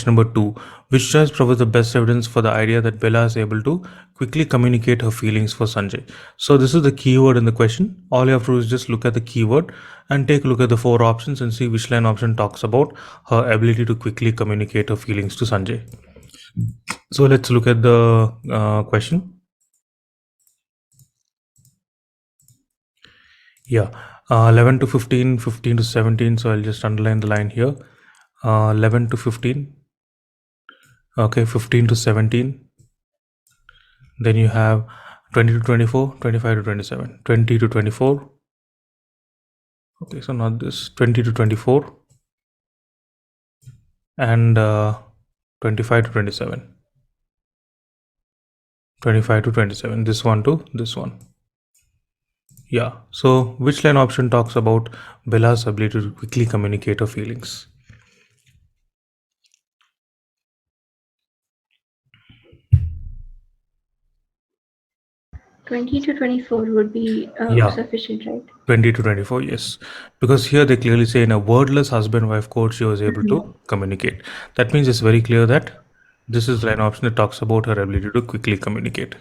question number 2. Which choice provides the best evidence for the idea that Bella is able to quickly communicate her feelings for Sanjay? So this is the keyword in the question. All you have to do is just look at the keyword and take a look at the 4 options and see which line option talks about her ability to quickly communicate her feelings to Sanjay. So let's look at the question. Yeah, 11 to 15, 15 to 17. So I'll just underline the line here. 11 to 15. Okay, 15 to 17. Then you have 20 to 24, 25 to 27, 20 to 24. Okay, so not this, 20 to 24 and 25 to 27. 25 to 27, this one to this one. Yeah, so which line option talks about Bella's ability to quickly communicate her feelings? 20 to 24 would be sufficient, right? 20 to 24, yes. Because here they clearly say in a wordless husband-wife code, she was able to communicate. That means it's very clear that this is the line option that talks about her ability to quickly communicate.